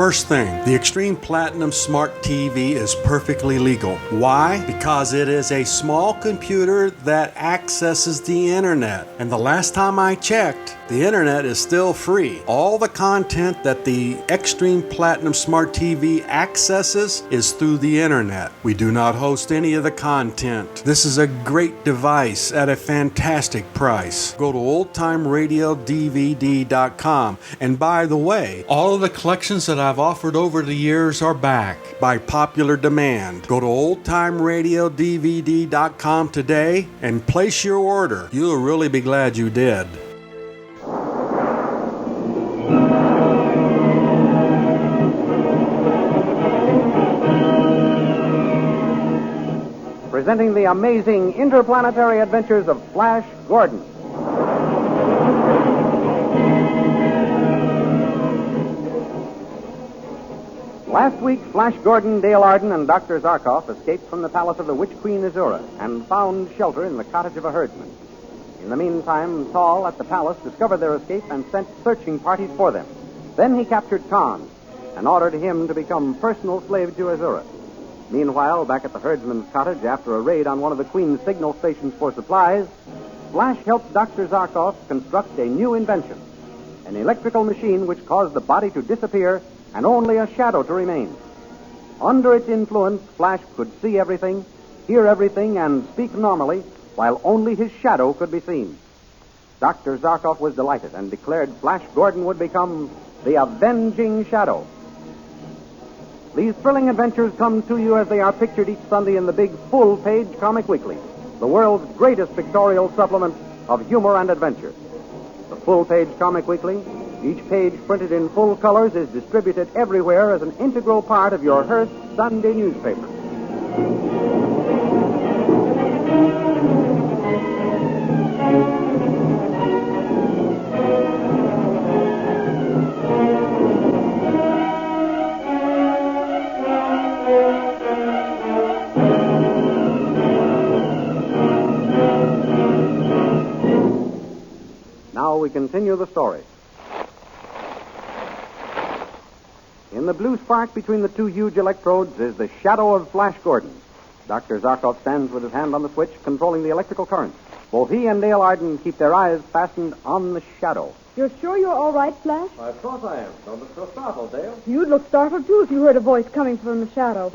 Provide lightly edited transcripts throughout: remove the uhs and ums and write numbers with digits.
First thing, the Extreme Platinum Smart TV is perfectly legal. Why? Because it is a small computer that accesses the internet. And the last time I checked, the internet is still free. All the content that the Extreme Platinum Smart TV accesses is through the internet. We do not host any of the content. This is a great device at a fantastic price. Go to oldtimeradiodvd.com. And by the way, all of the collections that I've offered over the years are back by popular demand. Go to oldtimeradiodvd.com today and place your order. You'll really be glad you did. Presenting the amazing interplanetary adventures of Flash Gordon. Last week, Flash Gordon, Dale Arden, and Dr. Zarkov escaped from the palace of the witch Queen Desira and found shelter in the cottage of a herdsman. In the meantime, Saul at the palace discovered their escape and sent searching parties for them. Then he captured Khan and ordered him to become personal slave to Azura. Meanwhile, back at the herdsman's cottage, after a raid on one of the Queen's signal stations for supplies, Flash helped Dr. Zarkov construct a new invention, an electrical machine which caused the body to disappear and only a shadow to remain. Under its influence, Flash could see everything, hear everything, and speak normally, while only his shadow could be seen. Dr. Zarkov was delighted and declared Flash Gordon would become the Avenging Shadow. These thrilling adventures come to you as they are pictured each Sunday in the big full-page Comic Weekly, the world's greatest pictorial supplement of humor and adventure. The full-page Comic Weekly, each page printed in full colors, is distributed everywhere as an integral part of your Hearst Sunday newspaper. Now we continue the story. In the blue spark between the two huge electrodes is the shadow of Flash Gordon. Dr. Zarkov stands with his hand on the switch, controlling the electrical current. Both he and Dale Arden keep their eyes fastened on the shadow. You're sure you're all right, Flash? Why, of course I am. Don't look so startled, Dale. You'd look startled, too, if you heard a voice coming from the shadow.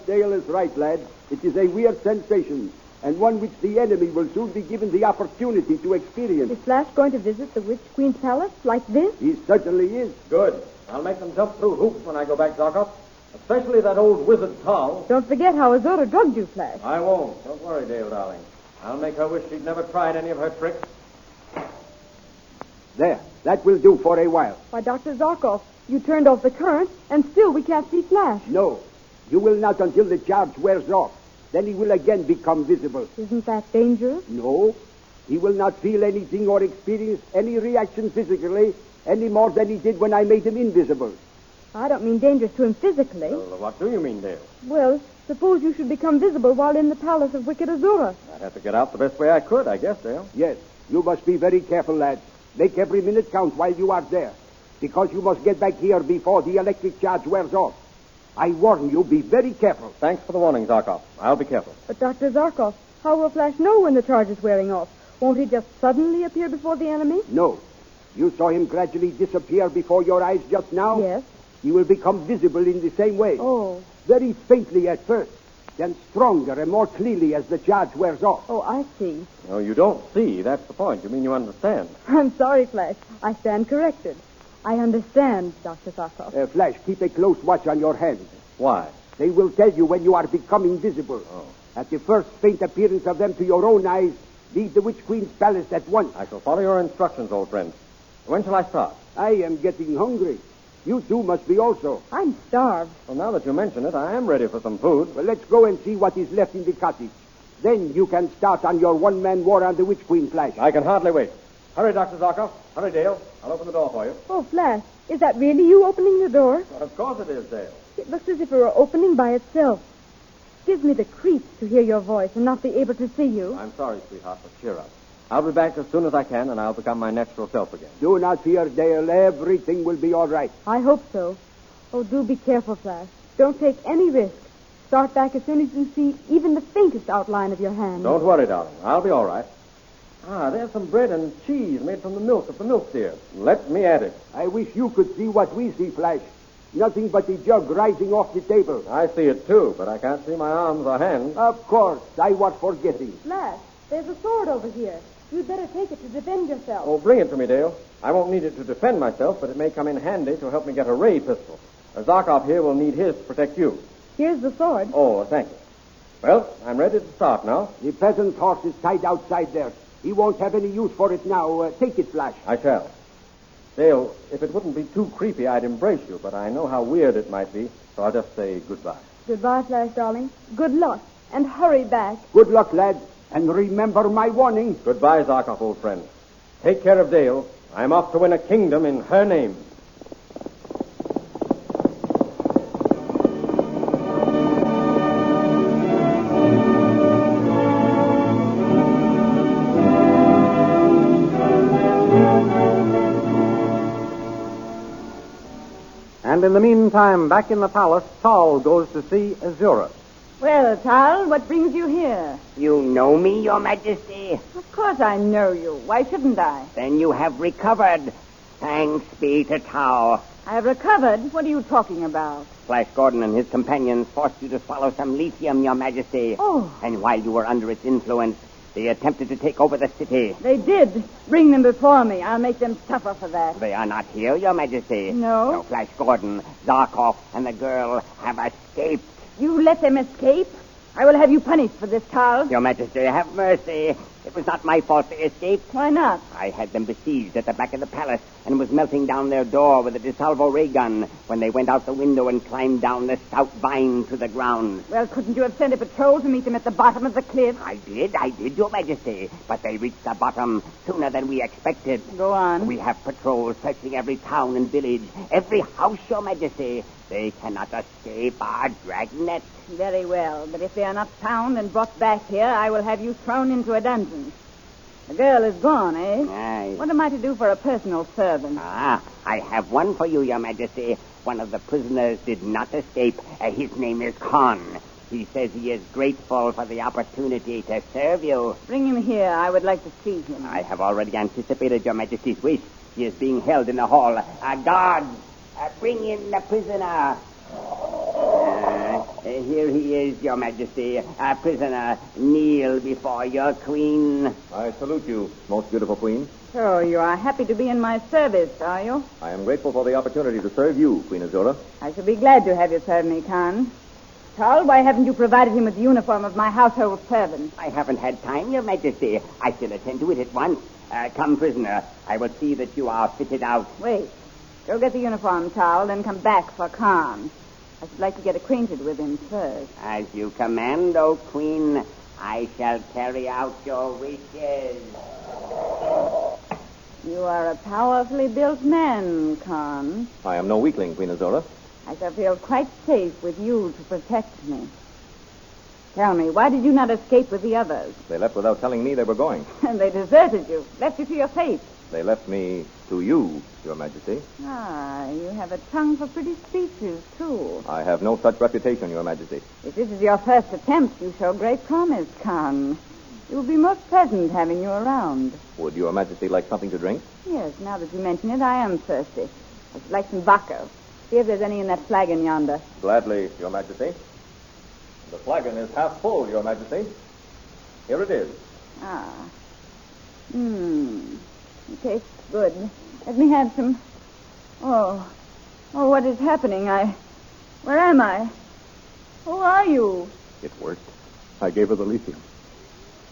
Dale is right, lad. It is a weird sensation, and one which the enemy will soon be given the opportunity to experience. Is Flash going to visit the Witch Queen's palace like this? He certainly is. Good. I'll make them jump through hoops when I go back, Zarkov. Especially that old wizard Tal. Don't forget how Azura drugged you, Flash. I won't. Don't worry, Dale, darling. I'll make her wish she'd never tried any of her tricks. There. That will do for a while. Why, Dr. Zarkov, you turned off the current, and still we can't see Flash. No. You will not until the charge wears off. Then he will again become visible. Isn't that dangerous? No. He will not feel anything or experience any reaction physically any more than he did when I made him invisible. I don't mean dangerous to him physically. Well, what do you mean, Dale? Well, suppose you should become visible while in the palace of wicked Azura. I'd have to get out the best way I could, I guess, Dale. Yes. You must be very careful, lad. Make every minute count while you are there, because you must get back here before the electric charge wears off. I warn you, be very careful. Thanks for the warning, Zarkov. I'll be careful. But, Dr. Zarkov, how will Flash know when the charge is wearing off? Won't he just suddenly appear before the enemy? No. You saw him gradually disappear before your eyes just now? Yes. He will become visible in the same way. Oh. Very faintly at first, then stronger and more clearly as the charge wears off. Oh, I see. No, you don't see. That's the point. You mean you understand. I'm sorry, Flash. I stand corrected. I understand, Dr. Zarkov. Flash, keep a close watch on your hands. Why? They will tell you when you are becoming visible. Oh. At the first faint appearance of them to your own eyes, leave the Witch Queen's palace at once. I shall follow your instructions, old friend. When shall I start? I am getting hungry. You too must be also. I'm starved. Well, now that you mention it, I am ready for some food. Well, let's go and see what is left in the cottage. Then you can start on your one-man war on the Witch Queen, Flash. I can hardly wait. Hurry, Dr. Zarkov. Hurry, Dale. I'll open the door for you. Oh, Flash, is that really you opening the door? Well, of course it is, Dale. It looks as if it were opening by itself. Gives me the creeps to hear your voice and not be able to see you. I'm sorry, sweetheart, but cheer up. I'll be back as soon as I can, and I'll become my natural self again. Do not fear, Dale. Everything will be all right. I hope so. Oh, do be careful, Flash. Don't take any risk. Start back as soon as you see even the faintest outline of your hand. Don't worry, darling. I'll be all right. There's some bread and cheese made from the milk of the milk deer. Let me at it. I wish you could see what we see, Flash. Nothing but the jug rising off the table. I see it, too, but I can't see my arms or hands. Of course. I was forgetting. Flash, there's a sword over here. You'd better take it to defend yourself. Oh, bring it to me, Dale. I won't need it to defend myself, but it may come in handy to help me get a ray pistol. Zarkov here will need his to protect you. Here's the sword. Oh, thank you. Well, I'm ready to start now. The peasant's horse is tied outside there. He won't have any use for it now. Take it, Flash. I shall. Dale, if it wouldn't be too creepy, I'd embrace you, but I know how weird it might be, so I'll just say goodbye. Goodbye, Flash, darling. Good luck. And hurry back. Good luck, lad. And remember my warning. Goodbye, Zarkov, old friend. Take care of Dale. I'm off to win a kingdom in her name. And in the meantime, back in the palace, Tal goes to see Azura. Well, Tal, what brings you here? You know me, Your Majesty? Of course I know you. Why shouldn't I? Then you have recovered. Thanks be to Tau. I have recovered? What are you talking about? Flash Gordon and his companions forced you to swallow some lithium, Your Majesty. Oh. And while you were under its influence, they attempted to take over the city. They did. Bring them before me. I'll make them suffer for that. They are not here, Your Majesty. No? So Flash Gordon, Zarkov, and the girl have escaped. You let them escape? I will have you punished for this, Tal. Your Majesty, have mercy. It was not my fault they escaped. Why not? I had them besieged at the back of the palace and was melting down their door with a dissolvo ray gun when they went out the window and climbed down the stout vine to the ground. Well, couldn't you have sent a patrol to meet them at the bottom of the cliff? I did, Your Majesty. But they reached the bottom sooner than we expected. Go on. We have patrols searching every town and village, every house, Your Majesty. They cannot escape our dragnet. Very well, but if they are not found and brought back here, I will have you thrown into a dungeon. The girl is gone, eh? Aye. What am I to do for a personal servant? I have one for you, Your Majesty. One of the prisoners did not escape. His name is Khan. He says he is grateful for the opportunity to serve you. Bring him here. I would like to see him. I have already anticipated Your Majesty's wish. He is being held in the hall. Guards, bring in the prisoner. Here he is, Your Majesty. Prisoner, kneel before your queen. I salute you, most beautiful queen. So you are happy to be in my service, are you? I am grateful for the opportunity to serve you, Queen Azura. I shall be glad to have you serve me, Khan. Tal, why haven't you provided him with the uniform of my household servant? I haven't had time, Your Majesty. I shall attend to it at once. Come, prisoner. I will see that you are fitted out. Wait. Go get the uniform, Tal, then come back for Khan. I should like to get acquainted with him first. As you command, O Queen, I shall carry out your wishes. You are a powerfully built man, Khan. I am no weakling, Queen Azura. I shall feel quite safe with you to protect me. Tell me, why did you not escape with the others? They left without telling me they were going. And they deserted you, left you to your fate. They left me to you, Your Majesty. Ah, you have a tongue for pretty speeches, too. I have no such reputation, Your Majesty. If this is your first attempt, you show great promise, Khan. It will be most pleasant having you around. Would Your Majesty like something to drink? Yes, now that you mention it, I am thirsty. I should like some vodka. See if there's any in that flagon yonder. Gladly, Your Majesty. The flagon is half full, Your Majesty. Here it is. Ah. It tastes good. Let me have some. Oh, what is happening? Where am I? Who are you? It worked. I gave her the lithium.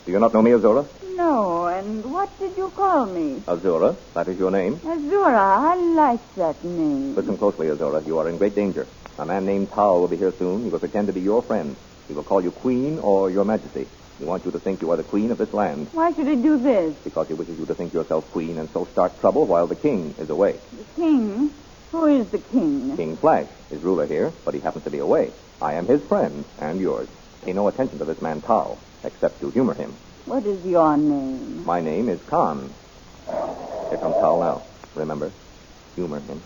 Do you not know me, Azura? No, and what did you call me? Azura, that is your name. Azura, I like that name. Listen closely, Azura. You are in great danger. A man named Tao will be here soon. He will pretend to be your friend. He will call you Queen or Your Majesty. He wants you to think you are the Queen of this land. Why should he do this? Because he wishes you to think yourself Queen and so start trouble while the King is away. The King? Who is the King? King Flash is ruler here, but he happens to be away. I am his friend and yours. Pay no attention to this man Tao, except to humor him. What is your name? My name is Khan. Here comes Tao now. Remember, humor him.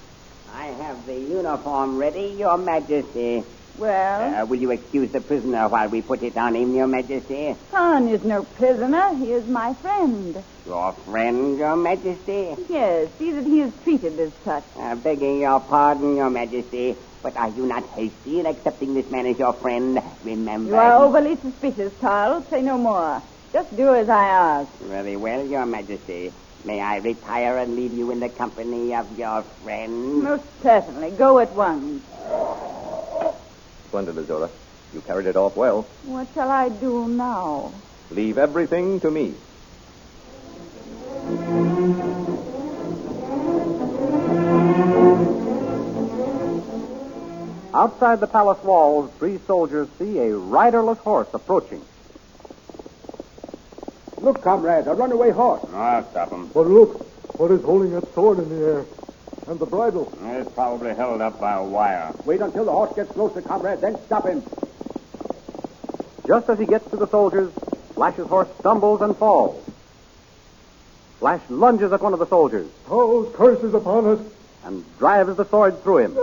I have the uniform ready, Your Majesty. Well? Will you excuse the prisoner while we put it on him, Your Majesty? Khan is no prisoner. He is my friend. Your friend, Your Majesty? Yes, see that he is treated as such. Begging your pardon, Your Majesty, but are you not hasty in accepting this man as your friend? Remember... You are overly suspicious, Charles. Say no more. Just do as I ask. Very well, Your Majesty. May I retire and leave you in the company of your friend? Most certainly. Go at once. Splendid, Desira. You carried it off well. What shall I do now? Leave everything to me. Outside the palace walls, 3 soldiers see a riderless horse approaching. Look, comrade, a runaway horse. I'll stop him. But look, what is holding that sword in the air? And the bridle? It's probably held up by a wire. Wait until the horse gets closer, comrade, then stop him. Just as he gets to the soldiers, Flash's horse stumbles and falls. Flash lunges at one of the soldiers Those curses upon us. and drives the sword through him.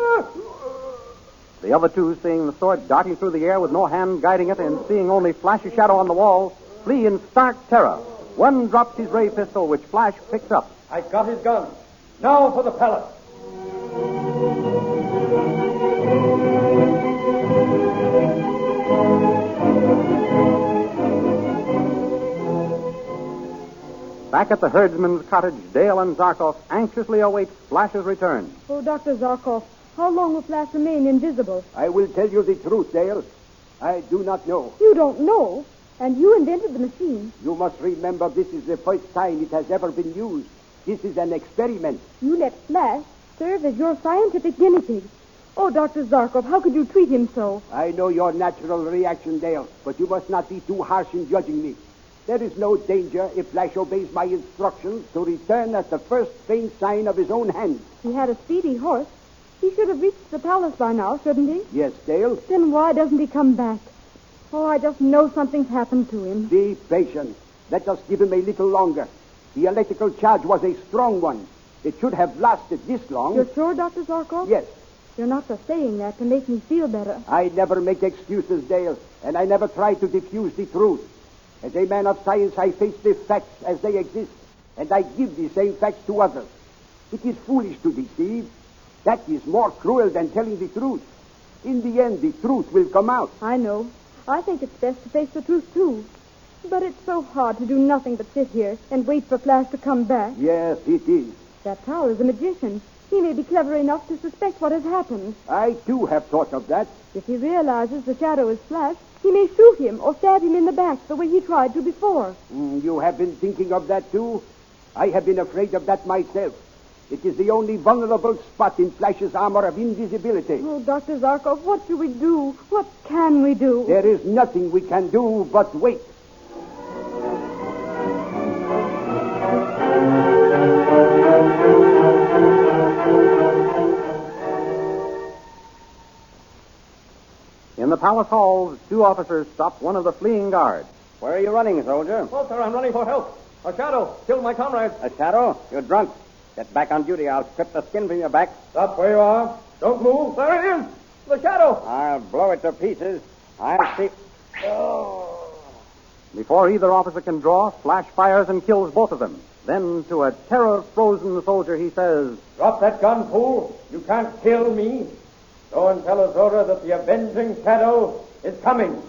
The other 2, seeing the sword darting through the air with no hand guiding it and seeing only Flash's shadow on the wall, flee in stark terror. One drops his ray pistol, which Flash picks up. I got his gun. Now for the palace. Back at the herdsman's cottage, Dale and Zarkov anxiously await Flash's return. Oh, Dr. Zarkov, how long will Flash remain invisible? I will tell you the truth, Dale. I do not know. You don't know. And you invented the machine. You must remember this is the first time it has ever been used. This is an experiment. You let Flash serve as your scientific guinea pig. Oh, Dr. Zarkov, how could you treat him so? I know your natural reaction, Dale, but you must not be too harsh in judging me. There is no danger if Flash obeys my instructions to return at the first faint sign of his own hand. He had a speedy horse. He should have reached the palace by now, shouldn't he? Yes, Dale? Then why doesn't he come back? Oh, I just know something's happened to him. Be patient. Let us give him a little longer. The electrical charge was a strong one. It should have lasted this long. You're sure, Dr. Zarkov? Yes. You're not just saying that to make me feel better. I never make excuses, Dale, and I never try to diffuse the truth. As a man of science, I face the facts as they exist, and I give the same facts to others. It is foolish to deceive. That is more cruel than telling the truth. In the end, the truth will come out. I know. I think it's best to face the truth, too. But it's so hard to do nothing but sit here and wait for Flash to come back. Yes, it is. That Tower is a magician. He may be clever enough to suspect what has happened. I, too, have thought of that. If he realizes the shadow is Flash, he may shoot him or stab him in the back the way he tried to before. You have been thinking of that, too? I have been afraid of that myself. It is the only vulnerable spot in Flash's armor of invisibility. Oh, Dr. Zarkov, what do we do? What can we do? There is nothing we can do but wait. In the palace halls, 2 officers stop one of the fleeing guards. Where are you running, soldier? Well, sir, I'm running for help. A shadow killed my comrade. A shadow? You're drunk. Get back on duty. I'll strip the skin from your back. Stop where you are. Don't move. There it is. The shadow. I'll blow it to pieces. I'll see. Before either officer can draw, Flash fires and kills both of them. Then, to a terror-frozen soldier, he says, Drop that gun, fool. You can't kill me. Go and tell Arora that the Avenging shadow is coming.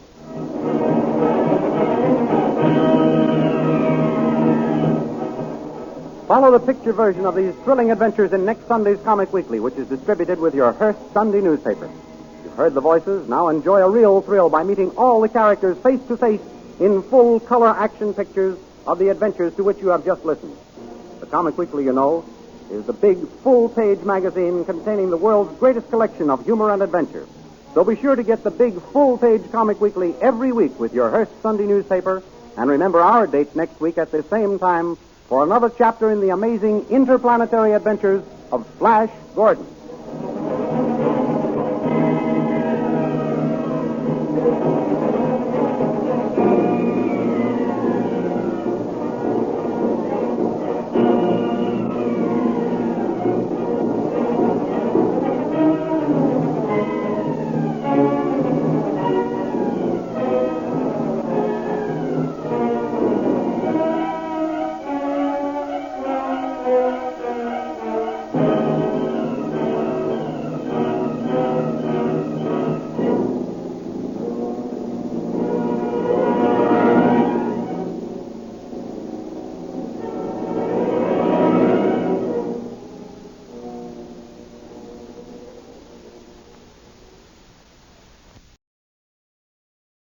Follow the picture version of these thrilling adventures in next Sunday's Comic Weekly, which is distributed with your Hearst Sunday newspaper. You've heard the voices. Now enjoy a real thrill by meeting all the characters face to face in full color action pictures of the adventures to which you have just listened. The Comic Weekly, you know, is the big full-page magazine containing the world's greatest collection of humor and adventure. So be sure to get the big full-page Comic Weekly every week with your Hearst Sunday newspaper. And remember our date next week at the same time for another chapter in the amazing interplanetary adventures of Flash Gordon.